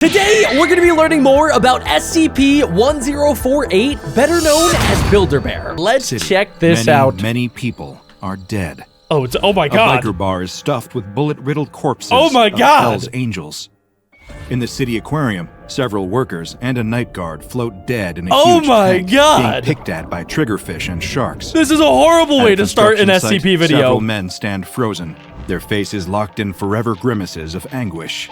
Today, we're going to be learning more about SCP-1048, better known as Builder Bear. Let's check this out. Many people are dead. Oh my god. A biker bar is stuffed with bullet-riddled corpses of Hell's Angels. In the city aquarium, several workers and a night guard float dead in a huge tank, being picked at by triggerfish and sharks. This is a horrible way to start an SCP video. Several men stand frozen, their faces locked in forever grimaces of anguish.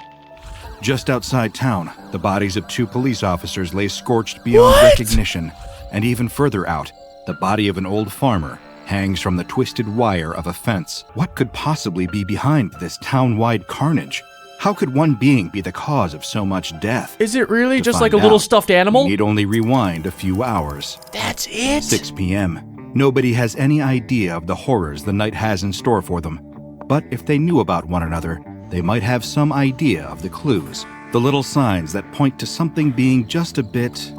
Just outside town, the bodies of 2 police officers lay scorched beyond recognition, and even further out, the body of an old farmer hangs from the twisted wire of a fence. What could possibly be behind this town-wide carnage? How could one being be the cause of so much death? Is it really just like a little stuffed animal? We need only rewind a few hours. That's it? 6 p.m. Nobody has any idea of the horrors the night has in store for them. But if they knew about one another, they might have some idea of the clues, the little signs that point to something being just a bit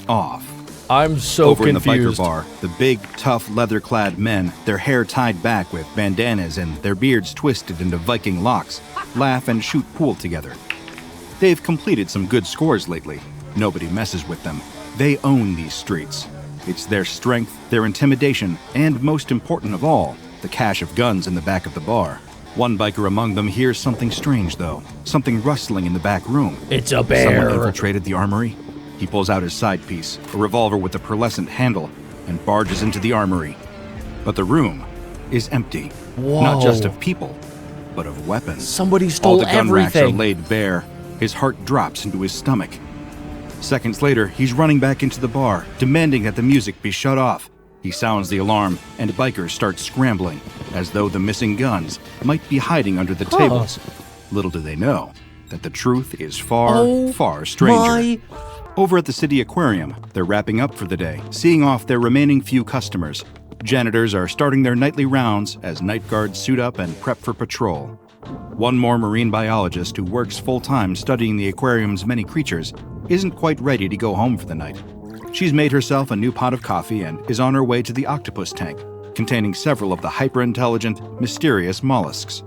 off. I'm so Over confused. in the biker bar, the big, tough, leather-clad men, their hair tied back with bandanas and their beards twisted into Viking locks, laugh and shoot pool together. They've completed some good scores lately. Nobody messes with them. They own these streets. It's their strength, their intimidation, and most important of all, the cache of guns in the back of the bar. One biker among them hears something strange, though. Something rustling in the back room. It's a bear. Someone infiltrated the armory. He pulls out his side piece, a revolver with a pearlescent handle, and barges into the armory. But the room is empty. Whoa. Not just of people, but of weapons. Somebody stole everything. All the gun racks are laid bare. His heart drops into his stomach. Seconds later, he's running back into the bar, demanding that the music be shut off. He sounds the alarm, and bikers start scrambling, as though the missing guns might be hiding under the tables. Little do they know that the truth is far stranger. Over at the city aquarium, they're wrapping up for the day, seeing off their remaining few customers. Janitors are starting their nightly rounds as night guards suit up and prep for patrol. One more marine biologist who works full-time studying the aquarium's many creatures isn't quite ready to go home for the night. She's made herself a new pot of coffee and is on her way to the octopus tank, containing several of the hyper-intelligent, mysterious mollusks.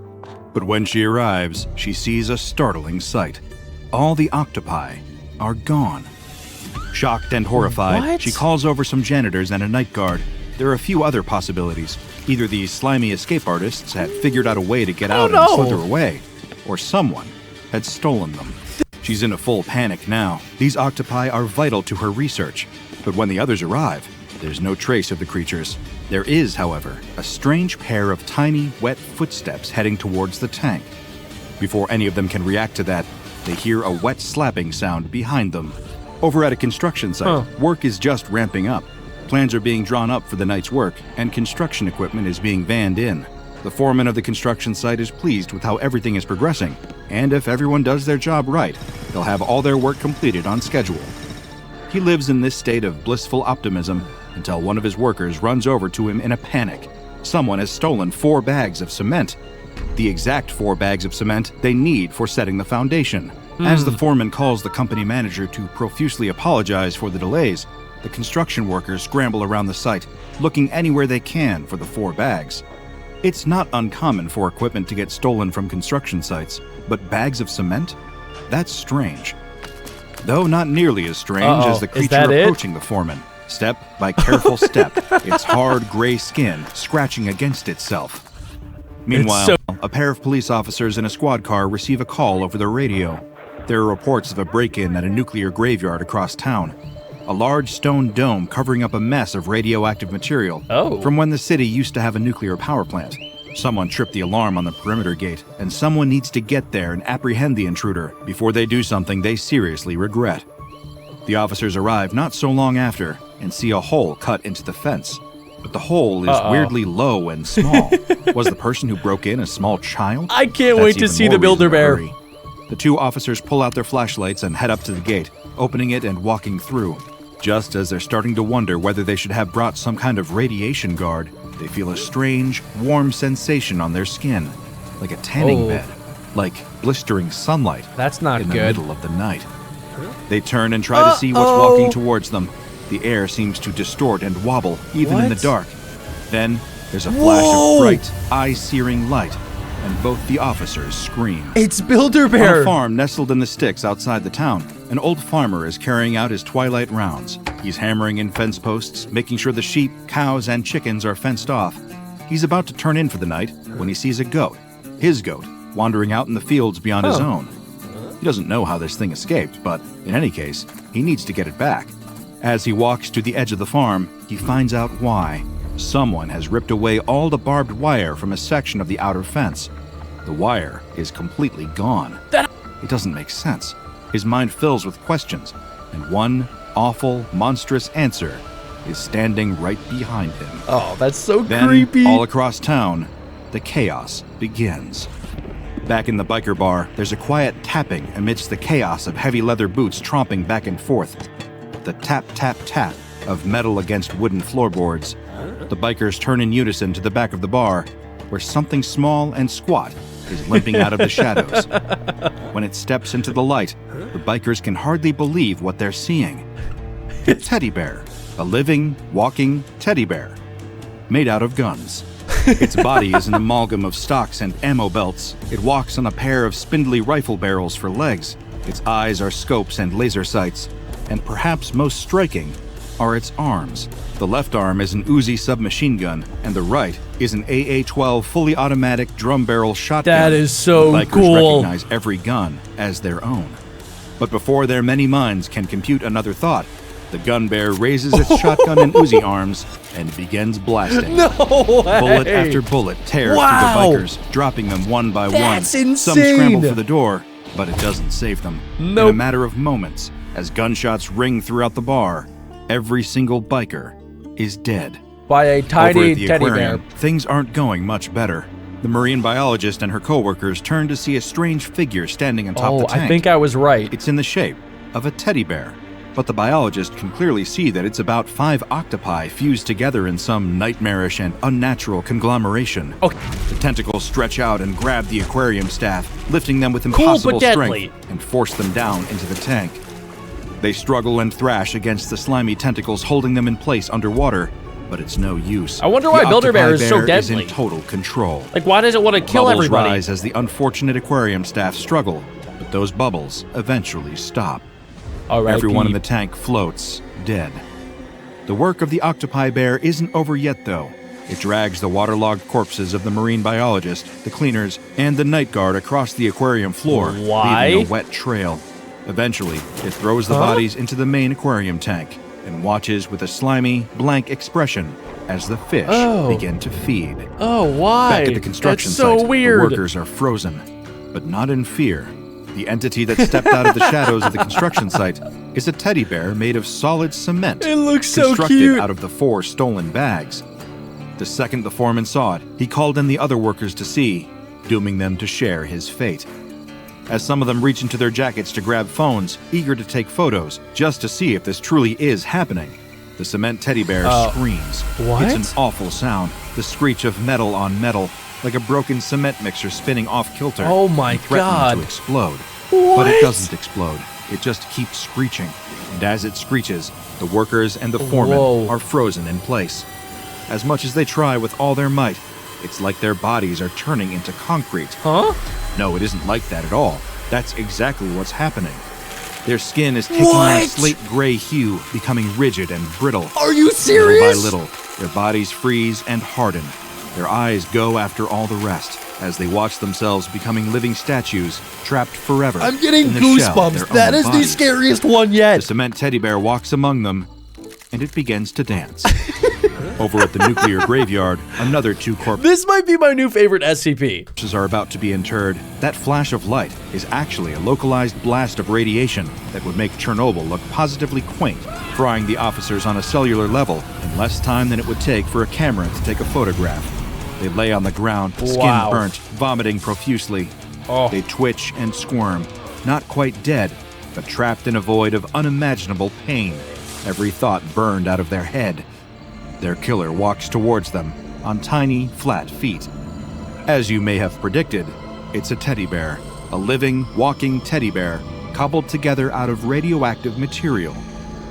But when she arrives, she sees a startling sight. All the octopi are gone. Shocked and horrified, she calls over some janitors and a night guard. There are a few other possibilities. Either these slimy escape artists had figured out a way to get out and slither away, or someone had stolen them. She's in a full panic now. These octopi are vital to her research, but when the others arrive, there's no trace of the creatures. There is, however, a strange pair of tiny, wet footsteps heading towards the tank. Before any of them can react to that, they hear a wet slapping sound behind them. Over at a construction site, work is just ramping up. Plans are being drawn up for the night's work, and construction equipment is being vanned in. The foreman of the construction site is pleased with how everything is progressing, and if everyone does their job right, they'll have all their work completed on schedule. He lives in this state of blissful optimism until one of his workers runs over to him in a panic. Someone has stolen 4 bags of cement. The exact 4 bags of cement they need for setting the foundation. As the foreman calls the company manager to profusely apologize for the delays, the construction workers scramble around the site, looking anywhere they can for the 4 bags. It's not uncommon for equipment to get stolen from construction sites, but bags of cement? That's strange. Though not nearly as strange as the creature approaching the foreman. Step by careful step, its hard gray skin scratching against itself. Meanwhile, a pair of police officers in a squad car receive a call over the radio. There are reports of a break-in at a nuclear graveyard across town. A large stone dome covering up a mess of radioactive material from when the city used to have a nuclear power plant. Someone tripped the alarm on the perimeter gate, and someone needs to get there and apprehend the intruder before they do something they seriously regret. The officers arrive not so long after and see a hole cut into the fence. But the hole is weirdly low and small. Was the person who broke in a small child? I can't wait to see the Builder Bear. The 2 officers pull out their flashlights and head up to the gate, opening it and walking through. Just as they're starting to wonder whether they should have brought some kind of radiation guard, they feel a strange, warm sensation on their skin, like a tanning bed, like blistering sunlight. That's not in good. the middle of the night. They turn and try to see what's walking towards them. The air seems to distort and wobble, even in the dark. Then there's a flash of bright, eye-searing light. and both the officers scream. It's Builder On Bear. a farm nestled in the sticks outside the town, an old farmer is carrying out his twilight rounds. He's hammering in fence posts, making sure the sheep, cows, and chickens are fenced off. He's about to turn in for the night when he sees a goat, his goat, wandering out in the fields beyond his own. He doesn't know how this thing escaped, but in any case, he needs to get it back. As he walks to the edge of the farm, he finds out why. Someone has ripped away all the barbed wire from a section of the outer fence. The wire is completely gone. It doesn't make sense. His mind fills with questions, and one awful, monstrous answer is standing right behind him. Oh, that's so Then, creepy. all across town, the chaos begins. Back in the biker bar, there's a quiet tapping amidst the chaos of heavy leather boots tromping back and forth. The tap, tap, tap of metal against wooden floorboards. The bikers turn in unison to the back of the bar, where something small and squat is limping out of the shadows. When it steps into the light, the bikers can hardly believe what they're seeing. A teddy bear. A living, walking teddy bear. Made out of guns. Its body is an amalgam of stocks and ammo belts. It walks on a pair of spindly rifle barrels for legs. Its eyes are scopes and laser sights. And perhaps most striking are its arms. The left arm is an Uzi submachine gun, and the right is an AA-12 fully automatic drum barrel shotgun. That is so the bikers cool. recognize every gun as their own. But before their many minds can compute another thought, the gun bear raises its shotgun and Uzi arms and begins blasting. No way. Bullet after bullet tears Wow. through the bikers, dropping them one by That's one. Some insane. scramble for the door, but it doesn't save them. In a Nope. matter of moments, as gunshots ring throughout the bar, every single biker is dead. By a Over tiny at the teddy aquarium, bear. things aren't going much better. The marine biologist and her coworkers turn to see a strange figure standing on top of Oh, the tank. I think I was right. It's in the shape of a teddy bear, but the biologist can clearly see that it's about 5 octopi fused together in some nightmarish and unnatural conglomeration. Okay. The tentacles stretch out and grab the aquarium staff, lifting them with Cool, impossible but deadly. strength and force them down into the tank. They struggle and thrash against the slimy tentacles holding them in place underwater, but it's no use. I wonder why The Builder Bear octopi is so bear is deadly. in total control. Like, why does it want to kill Bubbles everybody? rise as the unfortunate aquarium staff struggle, but those bubbles eventually stop. R.I.P. Everyone in the tank floats, dead. The work of the octopi bear isn't over yet, though. It drags the waterlogged corpses of the marine biologist, the cleaners, and the night guard across the aquarium floor, Why? leaving a wet trail. Eventually, it throws the bodies into the main aquarium tank and watches with a slimy, blank expression as the fish begin to feed. Oh, why? Back at the construction That's so site, weird. the workers are frozen, but not in fear. The entity that stepped out of the shadows of the construction site is a teddy bear made of solid cement. It looks so constructed cute. out of the 4 stolen bags. The second the foreman saw it, he called in the other workers to see, dooming them to share his fate. As some of them reach into their jackets to grab phones, eager to take photos, just to see if this truly is happening, the cement teddy bear screams. what? It's an awful sound, the screech of metal on metal, like a broken cement mixer spinning off kilter. Oh my and threatening God. to explode. What? But it doesn't explode. It just keeps screeching. And as it screeches, the workers and the foreman Whoa. are frozen in place. As much as they try with all their might, it's like their bodies are turning into concrete. Huh? No, it isn't like that at all. That's exactly what's happening. Their skin is taking on a What? slate gray hue, becoming rigid and brittle. Are you Little serious? by little, their bodies freeze and harden. Their eyes go after all the rest as they watch themselves becoming living statues, trapped forever. I'm getting in the shell of goosebumps. their That own is the bodies. scariest one yet. The cement teddy bear walks among them, and it begins to dance. Over at the nuclear graveyard, another 2 corpses This might be my new favorite SCP. are about to be interred. That flash of light is actually a localized blast of radiation that would make Chernobyl look positively quaint, frying the officers on a cellular level in less time than it would take for a camera to take a photograph. They lay on the ground, skin Wow. burnt, vomiting profusely. Oh. They twitch and squirm, not quite dead, but trapped in a void of unimaginable pain. Every thought burned out of their head. Their killer walks towards them on tiny, flat feet. As you may have predicted, it's a teddy bear, a living, walking teddy bear, cobbled together out of radioactive material.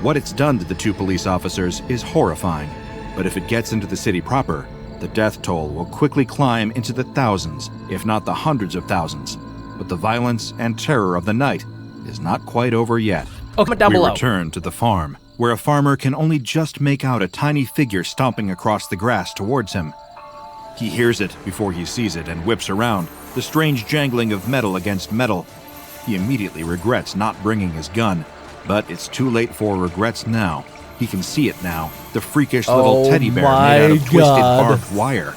What it's done to the 2 police officers is horrifying, but if it gets into the city proper, The death toll will quickly climb into the thousands, if not the hundreds of thousands. But the violence and terror of the night is not quite over yet. Oh, comment down below. We return to the farm, where a farmer can only just make out a tiny figure stomping across the grass towards him. He hears it before he sees it and whips around, the strange jangling of metal against metal. He immediately regrets not bringing his gun, but it's too late for regrets now. He can see it now, the freakish little teddy bear made out of twisted barbed wire.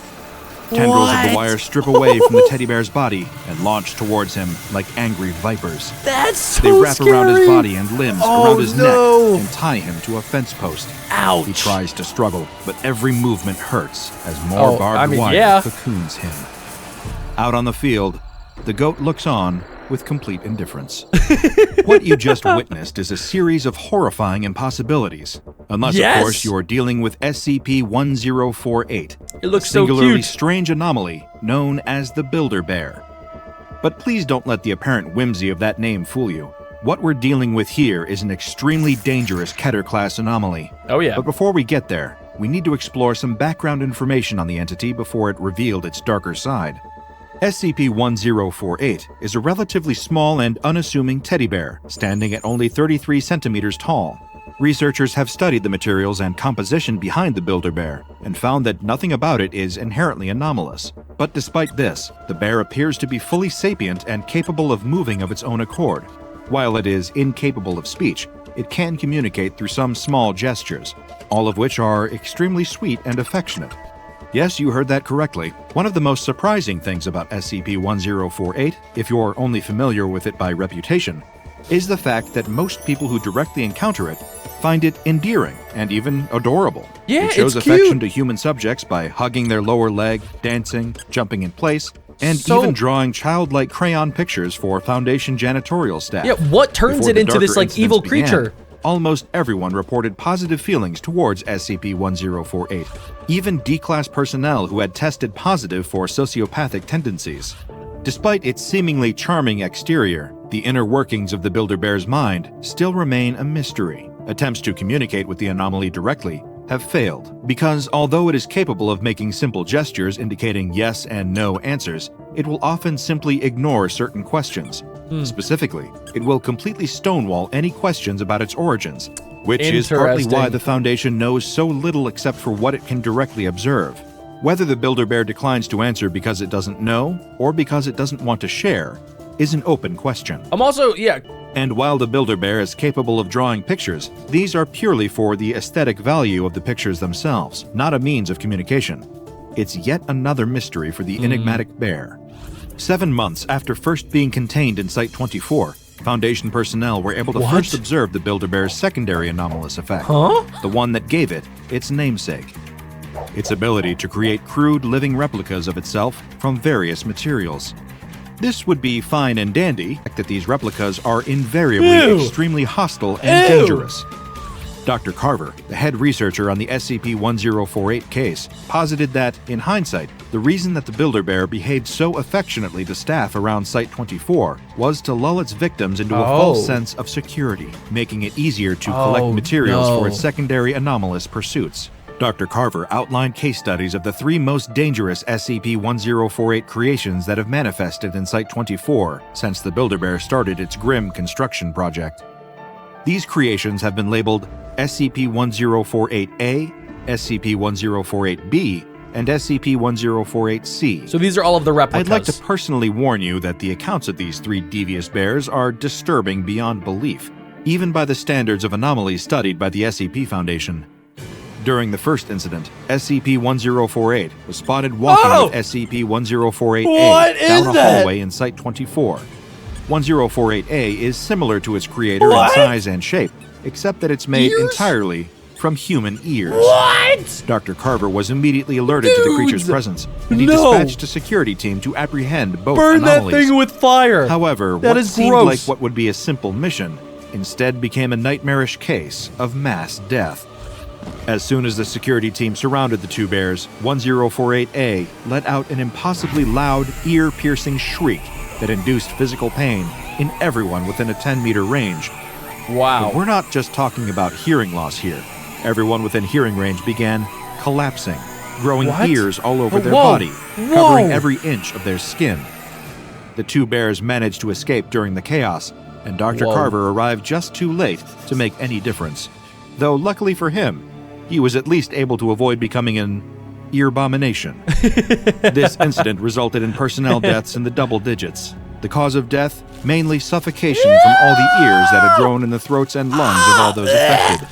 Tendrils of the wire strip away from the teddy bear's body and launch towards him like angry vipers. That's so They wrap scary. around his body and limbs, around his neck, and tie him to a fence post. Ouch. He tries to struggle, but every movement hurts as more barbed wire cocoons him. Out on the field, the goat looks on with complete indifference. What you just witnessed is a series of horrifying impossibilities. Unless, of course, you're dealing with SCP-1048. It looks a so singularly cute. strange anomaly known as the Builder Bear. But please don't let the apparent whimsy of that name fool you. What we're dealing with here is an extremely dangerous Keter-class anomaly. Oh, yeah. But before we get there, we need to explore some background information on the entity before it revealed its darker side. SCP-1048 is a relatively small and unassuming teddy bear, standing at only 33 centimeters tall. Researchers have studied the materials and composition behind the Builder Bear and found that nothing about it is inherently anomalous. But despite this, the bear appears to be fully sapient and capable of moving of its own accord. While it is incapable of speech, it can communicate through some small gestures, all of which are extremely sweet and affectionate. Yes, you heard that correctly. One of the most surprising things about SCP-1048, if you're only familiar with it by reputation, is the fact that most people who directly encounter it find it endearing and even adorable. Yeah, it shows it's affection cute. to human subjects by hugging their lower leg, dancing, jumping in place, and even drawing childlike crayon pictures for Foundation janitorial staff. Yeah, what turns Before it the into this, darker like, evil incidents creature? Almost everyone reported positive feelings towards SCP-1048, even D-Class personnel who had tested positive for sociopathic tendencies. Despite its seemingly charming exterior, the inner workings of the Builder Bear's mind still remain a mystery. Attempts to communicate with the anomaly directly have failed, because although it is capable of making simple gestures indicating yes and no answers, it will often simply ignore certain questions. Specifically, it will completely stonewall any questions about its origins, which is partly why the Foundation knows so little except for what it can directly observe. Whether the Builder Bear declines to answer because it doesn't know, or because it doesn't want to share, is an open question. I'm also, And while the Builder Bear is capable of drawing pictures, these are purely for the aesthetic value of the pictures themselves, not a means of communication. It's yet another mystery for the enigmatic bear. 7 months after first being contained in Site-24, Foundation personnel were able to first observe the Builder Bear's secondary anomalous effect, the one that gave it its namesake. Its ability to create crude living replicas of itself from various materials. This would be fine and dandy, that these replicas are invariably extremely hostile and dangerous. Dr. Carver, the head researcher on the SCP-1048 case, posited that, in hindsight, the reason that the Builder Bear behaved so affectionately to staff around Site-24 was to lull its victims into a false sense of security, making it easier to collect materials for its secondary anomalous pursuits. Dr. Carver outlined case studies of the 3 most dangerous SCP-1048 creations that have manifested in Site-24 since the Builder Bear started its grim construction project. These creations have been labeled SCP-1048-A, SCP-1048-B, and SCP-1048-C. so these are all of the replicas. I'd like to personally warn you that the accounts of these 3 devious bears are disturbing beyond belief, even by the standards of anomalies studied by the SCP Foundation. During the first incident, SCP-1048 was spotted walking with SCP-1048-A down a hallway in Site-24. 1048-A is similar to its creator in size and shape, except that it's made entirely from human ears. Dr. Carver was immediately alerted to the creature's presence, and he dispatched a security team to apprehend both anomalies. That thing with fire! However, what seemed like what would be a simple mission instead became a nightmarish case of mass death. As soon as the security team surrounded the 2 bears, 1048-A let out an impossibly loud, ear-piercing shriek that induced physical pain in everyone within a 10-meter range. Wow. But we're not just talking about hearing loss here. Everyone within hearing range began collapsing, growing What? ears all over their Whoa. body, Whoa. covering every inch of their skin. The two bears managed to escape during the chaos, and Dr. Whoa. Carver arrived just too late to make any difference. Though luckily for him, he was at least able to avoid becoming an ear-abomination. This incident resulted in personnel deaths in the double digits. The cause of death, mainly suffocation from all the ears that had grown in the throats and lungs of all those affected.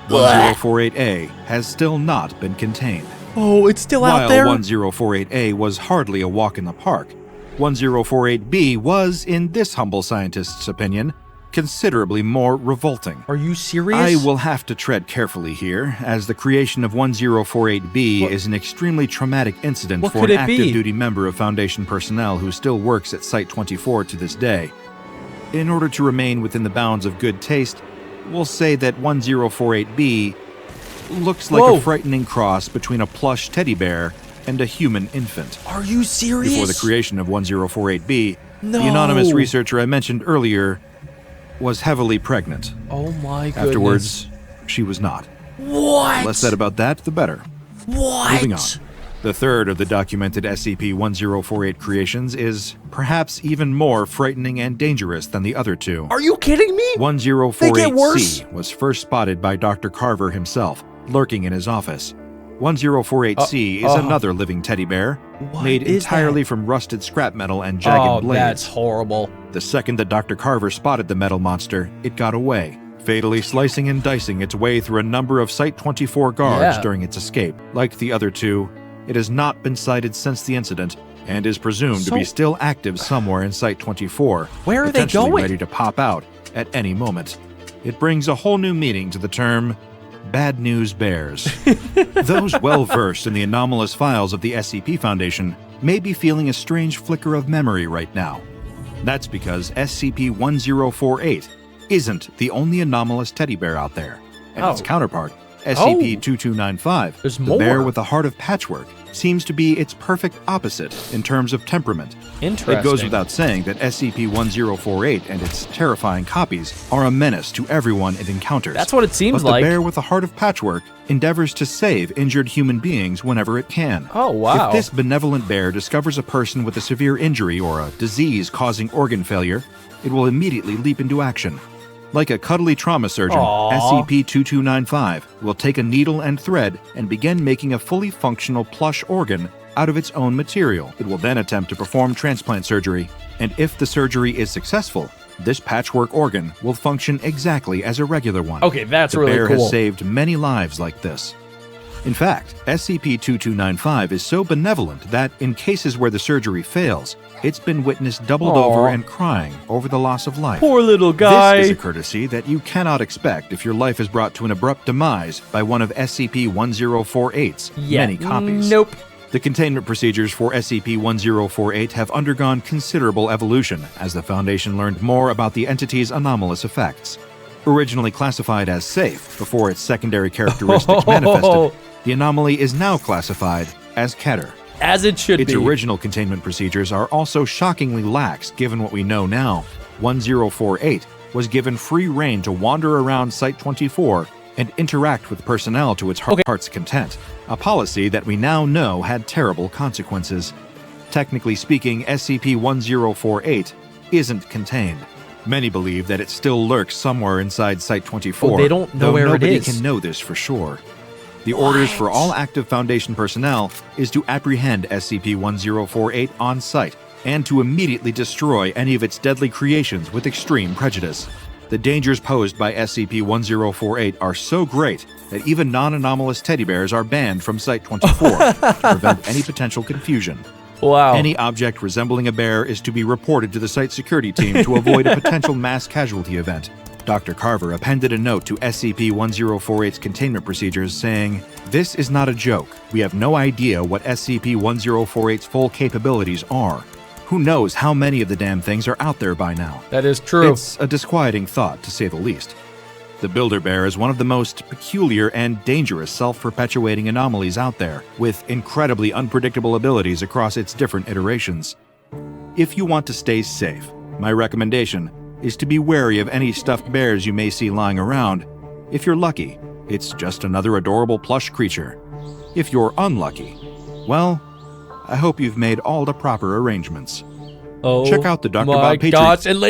1048A has still not been contained. Oh, it's still out While there? 1048A was hardly a walk in the park, 1048B was, in this humble scientist's opinion, considerably more revolting. Are you serious? I will have to tread carefully here, as the creation of 1048B is an extremely traumatic incident What for could an it be? active duty member of Foundation personnel who still works at Site-24 to this day. In order to remain within the bounds of good taste, we'll say that 1048B looks like Whoa. a frightening cross between a plush teddy bear and a human infant. Are you serious? Before the creation of 1048B, No. the anonymous researcher I mentioned earlier was heavily pregnant. Oh my goodness. Afterwards, she was not. What? The less said about that, the better. What? Moving on. The third of the documented SCP-1048 creations is perhaps even more frightening and dangerous than the other two. Are you kidding me? They get worse? 1048C was first spotted by Dr. Carver himself, lurking in his office. 1048C is another living teddy bear, What made is entirely from rusted scrap metal and jagged Oh, blades. that's horrible. The second that Dr. Carver spotted the metal monster, it got away, fatally slicing and dicing its way through a number of Site-24 guards Yeah. during its escape. Like the other two, it has not been sighted since the incident and is presumed to be still active somewhere in Site-24. Where are they potentially going? ready to pop out at any moment. It brings a whole new meaning to the term bad news bears. Those well-versed in the anomalous files of the SCP Foundation may be feeling a strange flicker of memory right now. That's because SCP-1048 isn't the only anomalous teddy bear out there, and its Oh. counterpart, SCP-2295, There's the bear more. with the heart of patchwork, seems to be its perfect opposite in terms of temperament. Interesting. It goes without saying that SCP-1048 and its terrifying copies are a menace to everyone it encounters. That's what it seems but the like. bear with the heart of patchwork endeavors to save injured human beings whenever it can. Oh, wow. If this benevolent bear discovers a person with a severe injury or a disease causing organ failure, it will immediately leap into action. Like a cuddly trauma surgeon, Aw. SCP-2295 will take a needle and thread and begin making a fully functional plush organ out of its own material. It will then attempt to perform transplant surgery, and if the surgery is successful, this patchwork organ will function exactly as a regular one. Okay, that's the really bear cool. has saved many lives like this. In fact, SCP-2295 is so benevolent that in cases where the surgery fails, it's been witnessed doubled Aw. over and crying over the loss of life. Poor little guy. This is a courtesy that you cannot expect if your life is brought to an abrupt demise by one of SCP-1048's many copies. Nope. The containment procedures for SCP-1048 have undergone considerable evolution as the Foundation learned more about the entity's anomalous effects. Originally classified as safe before its secondary characteristics manifested, the anomaly is now classified as Keter. As it should Its be. original containment procedures are also shockingly lax given what we know now. 1048 was given free rein to wander around Site-24 and interact with personnel to its heart's content, a policy that we now know had terrible consequences. Technically speaking, SCP-1048 isn't contained. Many believe that it still lurks somewhere inside Site-24, Oh, they don't know though where it nobody is. can know this for sure. The orders for all active Foundation personnel is to apprehend SCP-1048 on site and to immediately destroy any of its deadly creations with extreme prejudice. The dangers posed by SCP-1048 are so great that even non-anomalous teddy bears are banned from Site-24 to prevent any potential confusion. Wow. Any object resembling a bear is to be reported to the site security team to avoid a potential mass casualty event. Dr. Carver appended a note to SCP-1048's containment procedures saying, "This is not a joke. We have no idea what SCP-1048's full capabilities are. Who knows how many of the damn things are out there by now?" That is true. It's a disquieting thought, to say the least. The Builder Bear is one of the most peculiar and dangerous self-perpetuating anomalies out there, with incredibly unpredictable abilities across its different iterations. If you want to stay safe, my recommendation is to be wary of any stuffed bears you may see lying around. If you're lucky, it's just another adorable plush creature. If you're unlucky, well, I hope you've made all the proper arrangements. Oh Check out the Dr. my Bob Patreon. gosh, and ladies